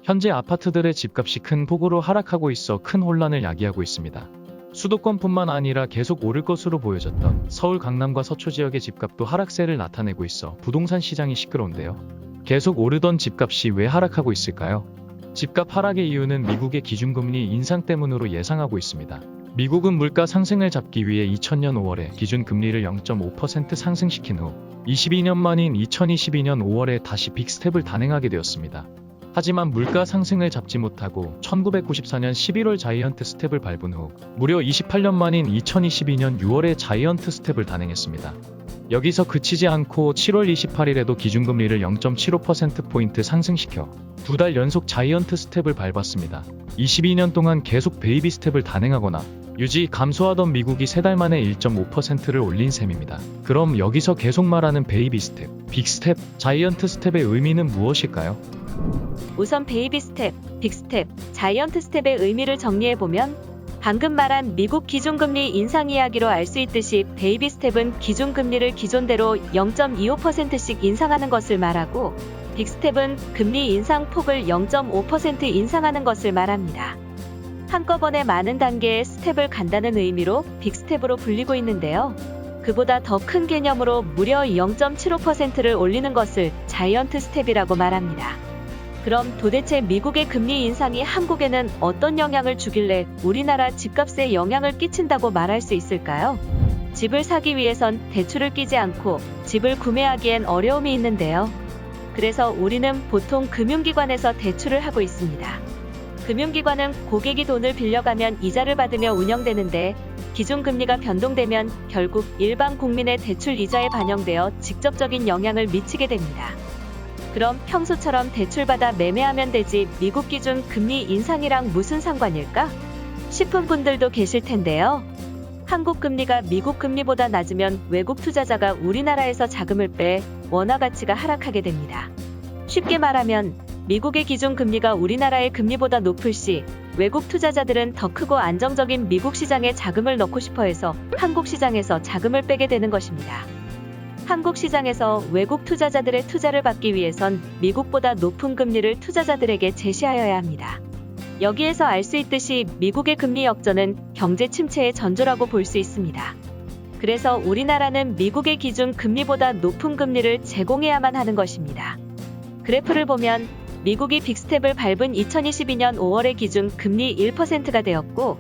현재 아파트들의 집값이 큰 폭으로 하락하고 있어 큰 혼란을 야기하고 있습니다. 수도권뿐만 아니라 계속 오를 것으로 보여졌던 서울 강남과 서초 지역의 집값도 하락세를 나타내고 있어 부동산 시장이 시끄러운데요. 계속 오르던 집값이 왜 하락하고 있을까요? 집값 하락의 이유는 미국의 기준금리 인상 때문으로 예상하고 있습니다. 미국은 물가 상승을 잡기 위해 2000년 5월에 기준금리를 0.5% 상승시킨 후 22년 만인 2022년 5월에 다시 빅스텝을 단행하게 되었습니다. 하지만 물가 상승을 잡지 못하고 1994년 11월 자이언트 스텝을 밟은 후 무려 28년 만인 2022년 6월에 자이언트 스텝을 단행했습니다. 여기서 그치지 않고 7월 28일에도 기준금리를 0.75%포인트 상승시켜 2달 연속 자이언트 스텝을 밟았습니다. 22년 동안 계속 베이비 스텝을 단행하거나 유지 감소하던 미국이 3달 만에 1.5%를 올린 셈입니다. 그럼 여기서 계속 말하는 베이비 스텝, 빅 스텝, 자이언트 스텝의 의미는 무엇일까요? 우선 베이비 스텝, 빅 스텝, 자이언트 스텝의 의미를 정리해보면 방금 말한 미국 기준금리 인상 이야기로 알 수 있듯이 베이비 스텝은 기준금리를 기존대로 0.25%씩 인상하는 것을 말하고 빅 스텝은 금리 인상 폭을 0.5% 인상하는 것을 말합니다. 한꺼번에 많은 단계의 스텝을 간다는 의미로 빅 스텝으로 불리고 있는데요. 그보다 더 큰 개념으로 무려 0.75%를 올리는 것을 자이언트 스텝이라고 말합니다. 그럼 도대체 미국의 금리 인상이 한국에는 어떤 영향을 주길래 우리나라 집값에 영향을 끼친다고 말할 수 있을까요? 집을 사기 위해선 대출을 끼지 않고 집을 구매하기엔 어려움이 있는데요. 그래서 우리는 보통 금융기관에서 대출을 하고 있습니다. 금융기관은 고객이 돈을 빌려가면 이자를 받으며 운영되는데 기준금리가 변동되면 결국 일반 국민의 대출 이자에 반영되어 직접적인 영향을 미치게 됩니다. 그럼 평소처럼 대출받아 매매하면 되지 미국 기준 금리 인상이랑 무슨 상관일까? 싶은 분들도 계실 텐데요. 한국 금리가 미국 금리보다 낮으면 외국 투자자가 우리나라에서 자금을 빼 원화 가치가 하락하게 됩니다. 쉽게 말하면 미국의 기준 금리가 우리나라의 금리보다 높을 시 외국 투자자들은 더 크고 안정적인 미국 시장에 자금을 넣고 싶어 해서 한국 시장에서 자금을 빼게 되는 것입니다. 한국 시장에서 외국 투자자들의 투자를 받기 위해선 미국보다 높은 금리를 투자자들에게 제시하여야 합니다. 여기에서 알 수 있듯이 미국의 금리 역전은 경제 침체의 전조라고 볼 수 있습니다. 그래서 우리나라는 미국의 기준 금리보다 높은 금리를 제공해야만 하는 것입니다. 그래프를 보면 미국이 빅스텝을 밟은 2022년 5월의 기준 금리 1%가 되었고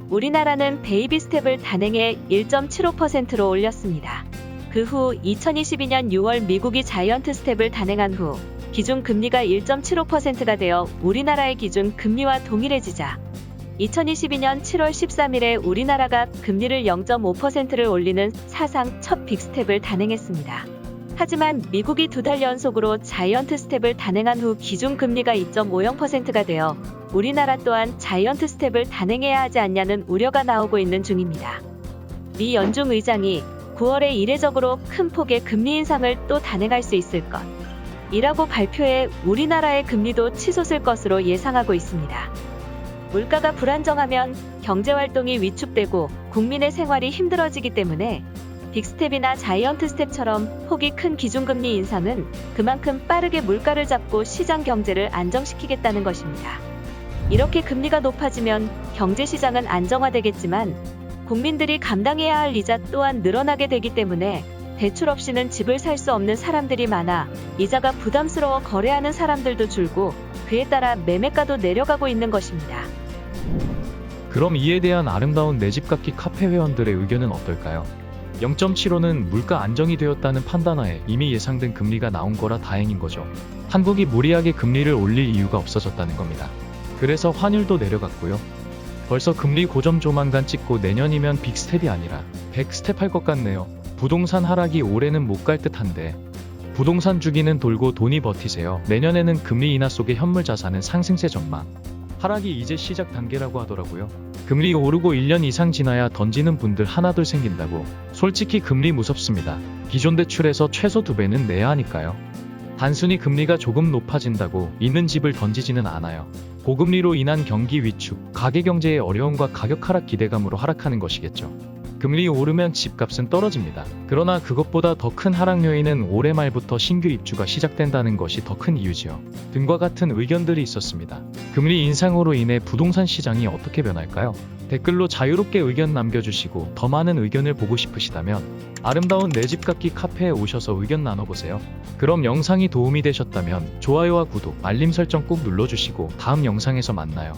우리나라는 베이비 스텝을 단행해 1.75%로 올렸습니다. 그 후 2022년 6월 미국이 자이언트 스텝을 단행한 후 기준 금리가 1.75%가 되어 우리나라의 기준 금리와 동일해지자 2022년 7월 13일에 우리나라가 금리를 0.5%를 올리는 사상 첫 빅스텝을 단행했습니다. 하지만 미국이 2달 연속으로 자이언트 스텝을 단행한 후 기준 금리가 2.50%가 되어 우리나라 또한 자이언트 스텝을 단행해야 하지 않냐는 우려가 나오고 있는 중입니다. 미 연중 의장이 9월에 이례적으로 큰 폭의 금리 인상을 또 단행할 수 있을 것 이라고 발표해 우리나라의 금리도 치솟을 것으로 예상하고 있습니다. 물가가 불안정하면 경제활동이 위축되고 국민의 생활이 힘들어지기 때문에 빅스텝이나 자이언트 스텝처럼 폭이 큰 기준금리 인상은 그만큼 빠르게 물가를 잡고 시장 경제를 안정시키겠다는 것입니다. 이렇게 금리가 높아지면 경제시장은 안정화되겠지만 국민들이 감당해야 할 이자 또한 늘어나게 되기 때문에 대출 없이는 집을 살 수 없는 사람들이 많아 이자가 부담스러워 거래하는 사람들도 줄고 그에 따라 매매가도 내려가고 있는 것입니다. 그럼 이에 대한 아름다운 내 집 갖기 카페 회원들의 의견은 어떨까요? 0.75는 물가 안정이 되었다는 판단하에 이미 예상된 금리가 나온 거라 다행인 거죠. 한국이 무리하게 금리를 올릴 이유가 없어졌다는 겁니다. 그래서 환율도 내려갔고요. 벌써 금리 고점 조만간 찍고 내년이면 빅스텝이 아니라 100스텝 할 것 같네요. 부동산 하락이 올해는 못 갈 듯한데 부동산 주기는 돌고 돈이 버티세요. 내년에는 금리 인하 속의 현물 자산은 상승세 전망. 하락이 이제 시작 단계라고 하더라고요. 금리 오르고 1년 이상 지나야 던지는 분들 하나둘 생긴다고. 솔직히 금리 무섭습니다. 기존 대출에서 최소 2배는 내야 하니까요. 단순히 금리가 조금 높아진다고 있는 집을 던지지는 않아요. 고금리로 인한 경기 위축, 가계경제의 어려움과 가격 하락 기대감으로 하락하는 것이겠죠. 금리 오르면 집값은 떨어집니다. 그러나 그것보다 더 큰 하락 요인은 올해 말부터 신규 입주가 시작된다는 것이 더 큰 이유지요. 등과 같은 의견들이 있었습니다. 금리 인상으로 인해 부동산 시장이 어떻게 변할까요? 댓글로 자유롭게 의견 남겨주시고 더 많은 의견을 보고 싶으시다면 아름다운 내 집 갖기 카페에 오셔서 의견 나눠보세요. 그럼 영상이 도움이 되셨다면 좋아요와 구독, 알림 설정 꼭 눌러주시고 다음 영상에서 만나요.